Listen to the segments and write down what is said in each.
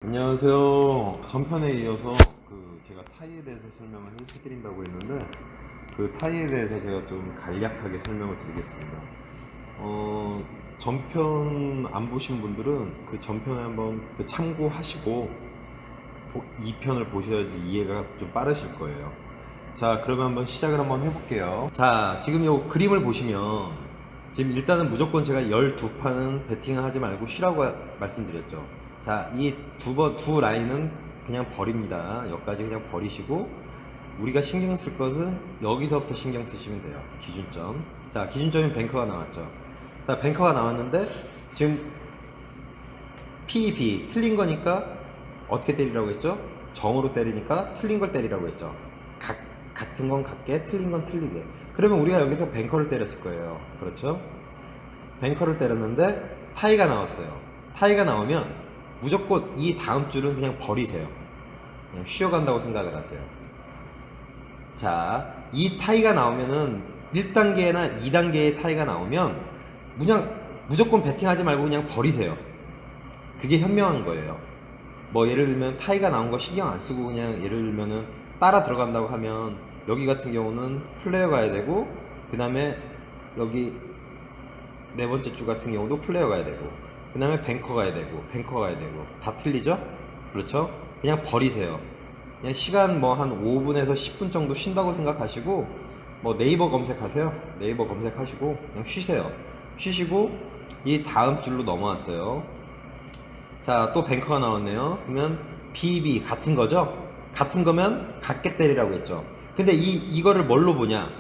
안녕하세요. 전편에 이어서 제가 타이에 대해서 설명을 해드린다고 했는데 그 타이에 대해서 제가 좀 간략하게 설명을 드리겠습니다. 전편 안 보신 분들은 그 전편에 한번 참고하시고 2편을 보셔야지 이해가 좀 빠르실 거예요. 자, 그러면 한번 시작을 한번 해볼게요. 자, 지금 이 그림을 보시면 지금 일단은 무조건 제가 12판은 배팅을 하지 말고 쉬라고 말씀드렸죠. 자, 이 두 라인은 그냥 버립니다. 여기까지 그냥 버리시고 우리가 신경 쓸 것은 여기서부터 신경 쓰시면 돼요. 기준점. 자, 기준점인 뱅커가 나왔죠. 자, 뱅커가 나왔는데 지금 PB 틀린 거니까 어떻게 때리라고 했죠? 정으로 때리니까 틀린 걸 때리라고 했죠. 같은 건 같게, 틀린 건 틀리게. 그러면 우리가 여기서 뱅커를 때렸을 거예요. 그렇죠? 뱅커를 때렸는데 타이가 나왔어요. 타이가 나오면 무조건 이 다음 줄은 그냥 버리세요. 그냥 쉬어간다고 생각을 하세요. 자, 이 타이가 나오면은 1단계나 2단계의 타이가 나오면 그냥 무조건 배팅하지 말고 그냥 버리세요. 그게 현명한 거예요. 뭐 예를 들면 타이가 나온 거 신경 안 쓰고 그냥 예를 들면은 따라 들어간다고 하면 여기 같은 경우는 플레이어 가야 되고 그 다음에 여기 네 번째 줄 같은 경우도 플레이어 가야 되고 그 다음에 뱅커 가야 되고 뱅커 가야 되고 다 틀리죠? 그렇죠? 그냥 버리세요. 그냥 시간 뭐 한 5분에서 10분 정도 쉰다고 생각하시고 뭐 네이버 검색하세요. 네이버 검색하시고 그냥 쉬세요. 쉬시고 이 다음 줄로 넘어왔어요. 자, 또 뱅커가 나왔네요. 그러면 BB 같은 거죠? 같은 거면 같게 때리라고 했죠. 근데 이거를 뭘로 보냐?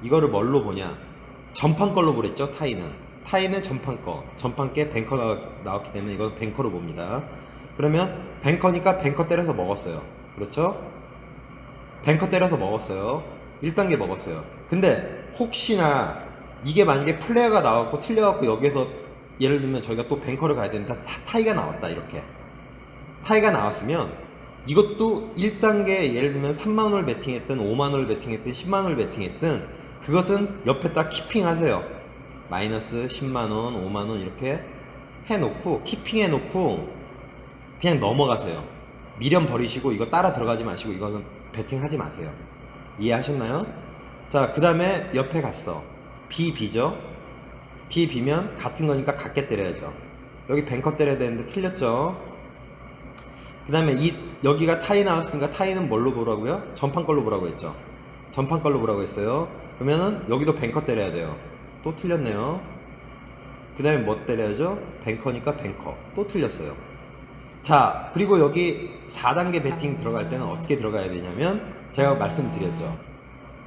이거를 뭘로 보냐? 전판 걸로 보랬죠, 타이는. 타이는 전판 거. 전판께 뱅커 나왔기 때문에 이건 뱅커로 봅니다. 그러면 뱅커니까 뱅커 때려서 먹었어요. 그렇죠? 뱅커 때려서 먹었어요. 1단계 먹었어요. 근데 혹시나 이게 만약에 플레이어가 나왔고 틀려갖고 여기서 예를 들면 저희가 또 뱅커를 가야 되는데 타이가 나왔다 이렇게 타이가 나왔으면 이것도 1단계 예를 들면 3만원을 베팅했든 5만원을 베팅했든 10만원을 베팅했든 그것은 옆에 딱 키핑 하세요. 마이너스 10만원 5만원 이렇게 해놓고 키핑 해놓고 그냥 넘어가세요. 미련 버리시고 이거 따라 들어가지 마시고 이거는 베팅하지 마세요. 이해하셨나요? 자, 그 다음에 옆에 갔어. BB죠. BB면 같은 거니까 같게 때려야죠. 여기 뱅커 때려야 되는데 틀렸죠. 그 다음에 여기가 타이 나왔으니까 타이는 뭘로 보라고요? 전판 걸로 보라고 했죠. 전판 걸로 보라고 했어요. 그러면은 여기도 뱅커 때려야 돼요. 또 틀렸네요. 그 다음에 뭐 때려야죠? 뱅커니까 뱅커. 또 틀렸어요. 자, 그리고 여기 4단계 배팅 들어갈 때는 어떻게 들어가야 되냐면 제가 말씀드렸죠.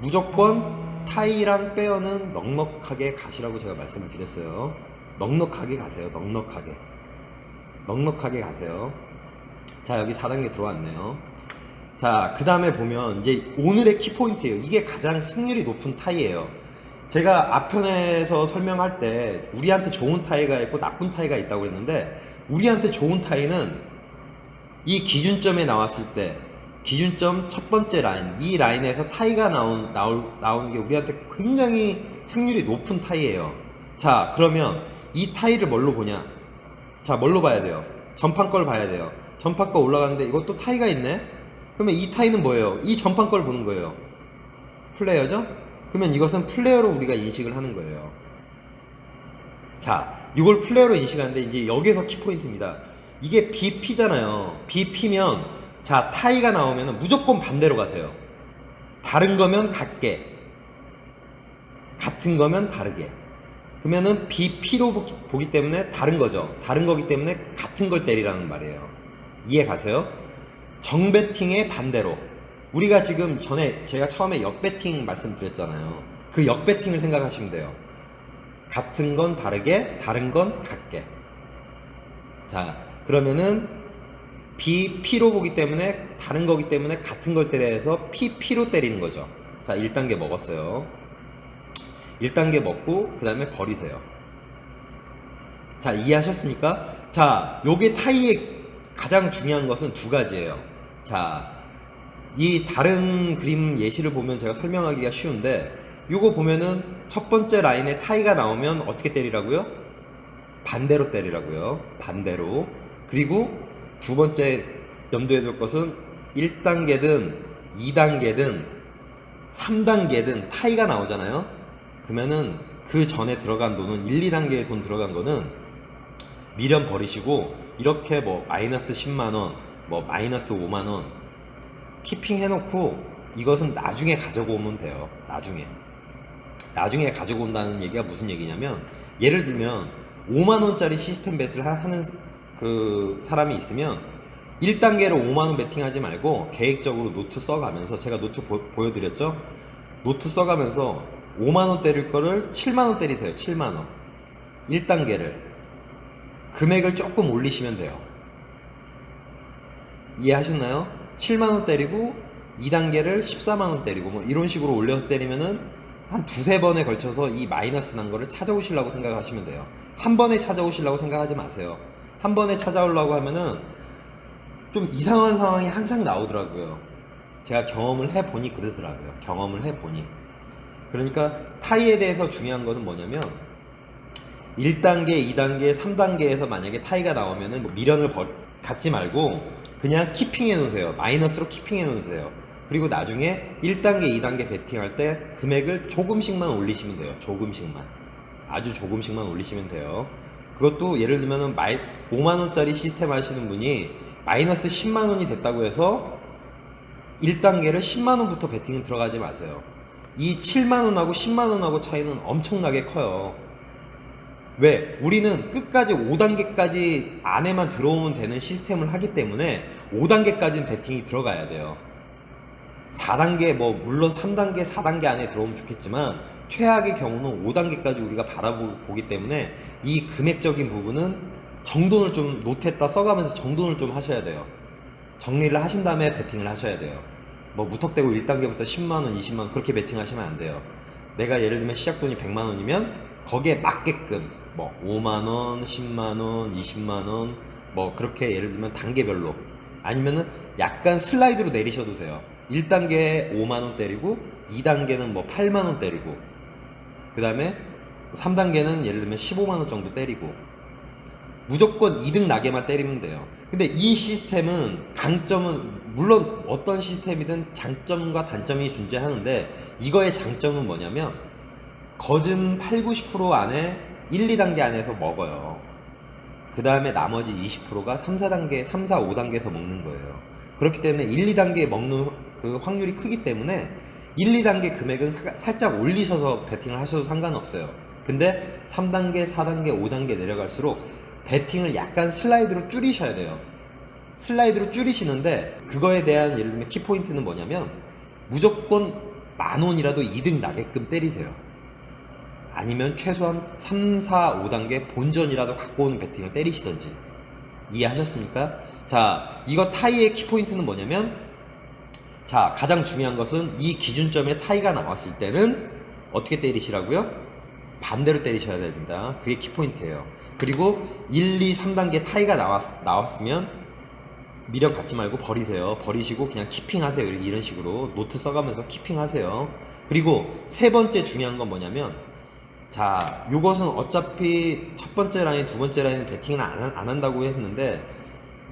무조건 타이랑 빼어는 넉넉하게 가시라고 제가 말씀을 드렸어요. 넉넉하게 가세요. 넉넉하게. 넉넉하게 가세요. 자, 여기 4단계 들어왔네요. 자, 그 다음에 보면 이제 오늘의 키포인트예요. 이게 가장 승률이 높은 타이예요. 제가 앞편에서 설명할 때 우리한테 좋은 타이가 있고 나쁜 타이가 있다고 그랬는데 우리한테 좋은 타이는 이 기준점에 나왔을 때 기준점 첫 번째 라인 이 라인에서 타이가 나오는 게 우리한테 굉장히 승률이 높은 타이예요. 자, 그러면 이 타이를 뭘로 보냐? 자, 뭘로 봐야 돼요? 전판 걸 봐야 돼요. 전판 거 올라가는데 이것도 타이가 있네? 그러면 이 타이는 뭐예요? 이 전판 걸 보는 거예요. 플레이어죠? 그러면 이것은 플레이어로 우리가 인식을 하는 거예요. 자, 이걸 플레이어로 인식하는데 이제 여기서 키포인트입니다. 이게 BP잖아요. BP면 자, 타이가 나오면 무조건 반대로 가세요. 다른 거면 같게, 같은 거면 다르게. 그러면은 BP로 보기 때문에 다른 거죠. 다른 거기 때문에 같은 걸 때리라는 말이에요. 이해 가세요? 정배팅의 반대로. 우리가 지금 전에 제가 처음에 역배팅 말씀드렸잖아요. 그 역배팅을 생각하시면 돼요. 같은 건 다르게, 다른 건 같게. 자, 그러면은 BP로 보기 때문에 다른 거기 때문에 같은 걸 때려서 PP로 때리는 거죠. 자, 1단계 먹었어요. 1단계 먹고 그 다음에 버리세요. 자, 이해하셨습니까? 자, 요게 타이의 가장 중요한 것은 두 가지예요. 자, 이 다른 그림 예시를 보면 제가 설명하기가 쉬운데 요거 보면은 첫 번째 라인에 타이가 나오면 어떻게 때리라고요? 반대로 때리라고요. 반대로. 그리고 두 번째 염두에 둘 것은 1단계든 2단계든 3단계든 타이가 나오잖아요. 그러면은 그 전에 들어간 돈은 1, 2단계에 돈 들어간 거는 미련 버리시고 이렇게 뭐 마이너스 10만원 뭐 마이너스 5만원 키핑 해놓고 이것은 나중에 가지고 오면 돼요. 나중에 가지고 온다는 얘기가 무슨 얘기냐면, 예를 들면 5만원짜리 시스템 벳을 하는 그 사람이 있으면 1단계로 5만원 베팅하지 말고 계획적으로 노트 써가면서, 제가 노트 보여드렸죠? 노트 써가면서 5만원 때릴 거를 7만원 때리세요. 7만원 1단계를 금액을 조금 올리시면 돼요. 이해하셨나요? 7만원 때리고 2단계를 14만원 때리고 뭐 이런 식으로 올려서 때리면은 한 두세 번에 걸쳐서 이 마이너스 난 거를 찾아오시려고 생각하시면 돼요. 한 번에 찾아오시려고 생각하지 마세요. 한 번에 찾아오려고 하면은 좀 이상한 상황이 항상 나오더라고요. 제가 경험을 해보니 그러더라고요. 경험을 해보니. 그러니까 타이에 대해서 중요한 것은 뭐냐면, 1단계, 2단계, 3단계에서 만약에 타이가 나오면은 뭐 미련을 갖지 말고 그냥 키핑해 놓으세요. 마이너스로 키핑해 놓으세요. 그리고 나중에 1단계, 2단계 베팅할 때 금액을 조금씩만 올리시면 돼요. 조금씩만. 아주 조금씩만 올리시면 돼요. 그것도 예를 들면은 5만원짜리 시스템 하시는 분이 마이너스 10만원이 됐다고 해서 1단계를 10만원부터 베팅은 들어가지 마세요. 이 7만원하고 10만원하고 차이는 엄청나게 커요. 왜? 우리는 끝까지 5단계까지 안에만 들어오면 되는 시스템을 하기 때문에 5단계까지는 베팅이 들어가야 돼요. 4단계, 뭐 물론 3단계, 4단계 안에 들어오면 좋겠지만 최악의 경우는 5단계까지 우리가 바라보기 때문에 이 금액적인 부분은 정돈을 좀 노트에다 써가면서 정돈을 좀 하셔야 돼요. 정리를 하신 다음에 베팅을 하셔야 돼요. 뭐 무턱대고 1단계부터 10만원, 20만원 그렇게 베팅하시면 안 돼요. 내가 예를 들면 시작돈이 100만원이면 거기에 맞게끔 뭐 5만원, 10만원, 20만원 뭐 그렇게 예를 들면 단계별로, 아니면은 약간 슬라이드로 내리셔도 돼요. 1단계에 5만원 때리고 2단계는 뭐 8만원 때리고 그 다음에 3단계는 예를 들면 15만원 정도 때리고 무조건 2등 나게만 때리면 돼요. 근데 이 시스템은 강점은, 물론 어떤 시스템이든 장점과 단점이 존재하는데 이거의 장점은 뭐냐면 거진 8, 90% 안에 1, 2단계 안에서 먹어요. 그 다음에 나머지 20%가 3, 4단계, 3, 4, 5단계에서 먹는 거예요. 그렇기 때문에 1, 2단계에 먹는 그 확률이 크기 때문에 1, 2단계 금액은 살짝 올리셔서 베팅을 하셔도 상관없어요. 근데 3단계, 4단계, 5단계 내려갈수록 베팅을 약간 슬라이드로 줄이셔야 돼요. 슬라이드로 줄이시는데 그거에 대한 예를 들면 키포인트는 뭐냐면 무조건 10,000원이라도 2등 나게끔 때리세요. 아니면 최소한 3, 4, 5단계 본전이라도 갖고 오는 베팅을 때리시던지. 이해하셨습니까? 자, 이거 타이의 키포인트는 뭐냐면, 자, 가장 중요한 것은 이 기준점에 타이가 나왔을 때는 어떻게 때리시라고요? 반대로 때리셔야 됩니다. 그게 키포인트예요. 그리고 1, 2, 3단계 타이가 나왔으면 미련 갖지 말고 버리세요. 버리시고 그냥 키핑하세요. 이런 식으로 노트 써가면서 키핑하세요. 그리고 세 번째 중요한 건 뭐냐면, 자, 요것은 어차피 첫 번째 라인, 두 번째 라인 베팅을 안 한다고 했는데,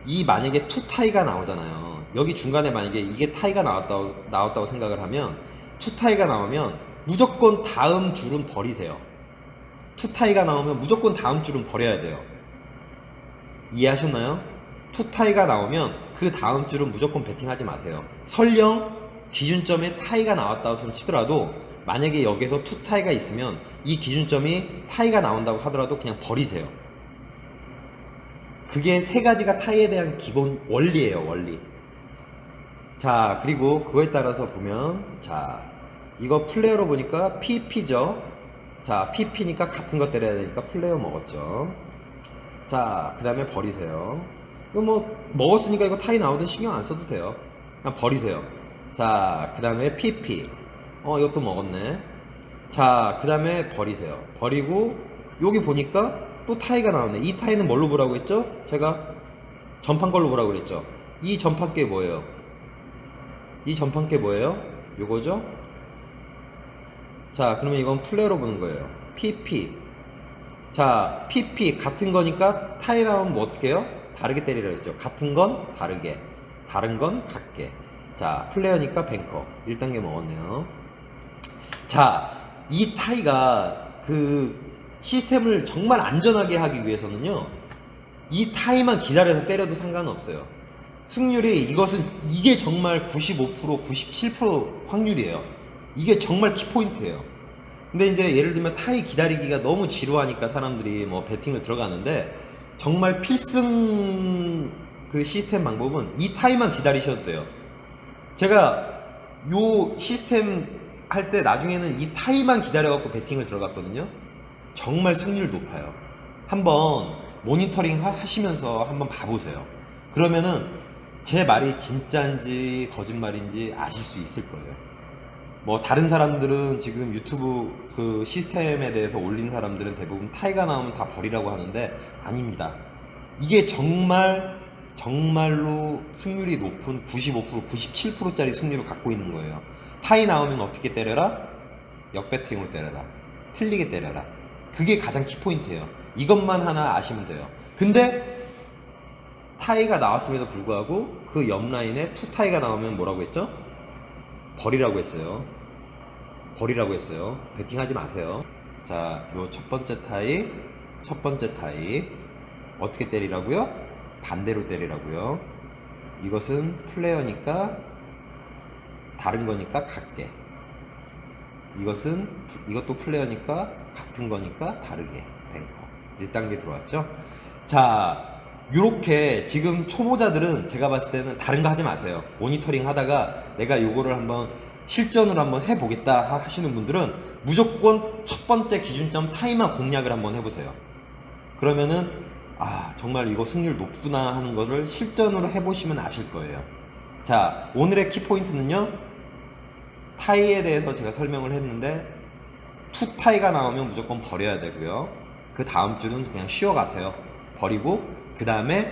이 만약에 투 타이가 나오잖아요. 여기 중간에 만약에 이게 타이가 나왔다고 생각을 하면, 투 타이가 나오면 무조건 다음 줄은 버리세요. 투 타이가 나오면 무조건 다음 줄은 버려야 돼요. 이해하셨나요? 투 타이가 나오면 그 다음 줄은 무조건 베팅하지 마세요. 설령 기준점에 타이가 나왔다고 손 치더라도 만약에 여기서 투 타이가 있으면 이 기준점이 타이가 나온다고 하더라도 그냥 버리세요. 그게 세 가지가 타이에 대한 기본 원리예요. 원리. 자, 그리고 그거에 따라서 보면, 자, 이거 플레이어로 보니까 PP죠. 자, PP니까 같은 거 때려야 되니까 플레이어 먹었죠. 자, 그 다음에 버리세요. 이거 뭐 먹었으니까 이거 타이 나오든 신경 안 써도 돼요. 그냥 버리세요. 자, 그 다음에 PP. 이것도 먹었네. 자, 그 다음에 버리세요. 버리고 여기 보니까 또 타이가 나오네. 이 타이는 뭘로 보라고 했죠? 제가 전판 걸로 보라고 그랬죠. 이 전판 게 뭐예요? 이 전판 게 뭐예요? 요거죠? 자, 그러면 이건 플레이어로 보는 거예요. PP. 자, PP 같은 거니까 타이 나오면 뭐 어떻게 해요? 다르게 때리라 했죠. 같은 건 다르게, 다른 건 같게. 자, 플레이어니까 뱅커 1단계 먹었네요. 자, 이 타이가 그 시스템을 정말 안전하게 하기 위해서는요, 이 타이만 기다려서 때려도 상관없어요. 승률이 이게 정말 95%, 97% 확률이에요. 이게 정말 키포인트예요. 근데 이제 예를 들면 타이 기다리기가 너무 지루하니까 사람들이 뭐 배팅을 들어가는데, 정말 필승 그 시스템 방법은 이 타이만 기다리셔도 돼요. 제가 요 시스템 할 때 나중에는 이 타이만 기다려갖고 배팅을 들어갔거든요. 정말 승률 높아요. 한번 모니터링 하시면서 한번 봐보세요. 그러면은 제 말이 진짜인지 거짓말인지 아실 수 있을 거예요. 뭐 다른 사람들은 지금 유튜브 그 시스템에 대해서 올린 사람들은 대부분 타이가 나오면 다 버리라고 하는데 아닙니다. 이게 정말로 승률이 높은 95%, 97%짜리 승률을 갖고 있는 거예요. 타이 나오면 어떻게 때려라? 역배팅으로 때려라. 틀리게 때려라. 그게 가장 키포인트예요. 이것만 하나 아시면 돼요. 근데 타이가 나왔음에도 불구하고 그 옆 라인에 투 타이가 나오면 뭐라고 했죠? 버리라고 했어요. 버리라고 했어요. 배팅하지 마세요. 자, 요 첫 번째 타이 어떻게 때리라고요? 반대로 때리라고요. 이것은 플레이어니까 다른 거니까 같게. 이것도 플레이어니까 같은 거니까 다르게. 뱅커 1단계 들어왔죠. 자, 요렇게 지금 초보자들은 제가 봤을 때는 다른 거 하지 마세요. 모니터링 하다가 내가 요거를 한번 실전으로 한번 해보겠다 하시는 분들은 무조건 첫 번째 기준점 타이만 공략을 한번 해보세요. 그러면은 정말 이거 승률 높구나 하는 거를 실전으로 해보시면 아실 거예요. 자, 오늘의 키포인트는요, 타이에 대해서 제가 설명을 했는데 투 타이가 나오면 무조건 버려야 되고요. 그 다음 주는 그냥 쉬어가세요. 버리고 그 다음에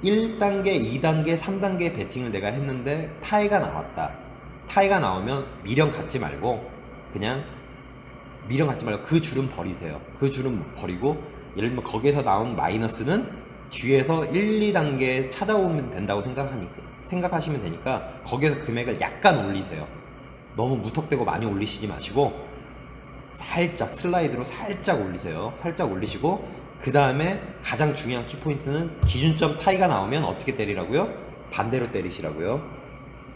1단계, 2단계, 3단계 배팅을 내가 했는데 타이가 나왔다. 타이가 나오면 미련 갖지 말고 그 줄은 버리세요. 그 줄은 버리고 예를 들면 거기에서 나온 마이너스는 뒤에서 1, 2단계 찾아오면 된다고 생각하시면 되니까 거기에서 금액을 약간 올리세요. 너무 무턱대고 많이 올리시지 마시고 살짝 슬라이드로 살짝 올리세요. 살짝 올리시고 그 다음에 가장 중요한 키포인트는 기준점 타이가 나오면 어떻게 때리라고요? 반대로 때리시라고요.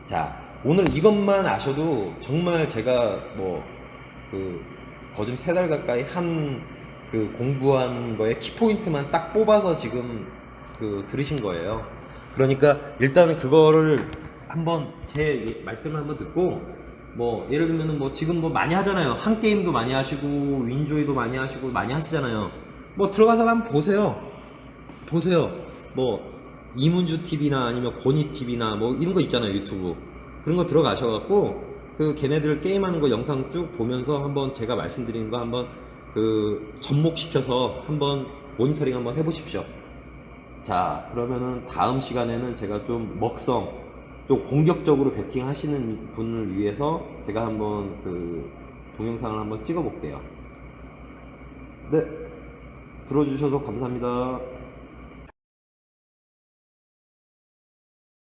자, 오늘 이것만 아셔도 정말 제가 거진 3달 가까이 공부한 거에 키포인트만 딱 뽑아서 지금 들으신 거예요. 그러니까 일단은 그거를 한번 제 말씀을 한번 듣고 예를 들면은 지금 많이 하잖아요. 한 게임도 많이 하시고 윈조이도 많이 하시고 많이 하시잖아요. 들어가서 한번 보세요. 이문주 TV나 아니면 고니 TV나 이런 거 있잖아요. 유튜브 그런 거 들어가셔갖고 걔네들 게임하는 거 영상 쭉 보면서 한번 제가 말씀드리는 거 한번 접목시켜서 한번 모니터링 한번 해보십시오. 자, 그러면은 다음 시간에는 제가 좀 좀 공격적으로 배팅 하시는 분을 위해서 제가 한번 동영상을 한번 찍어 볼게요. 네, 들어주셔서 감사합니다.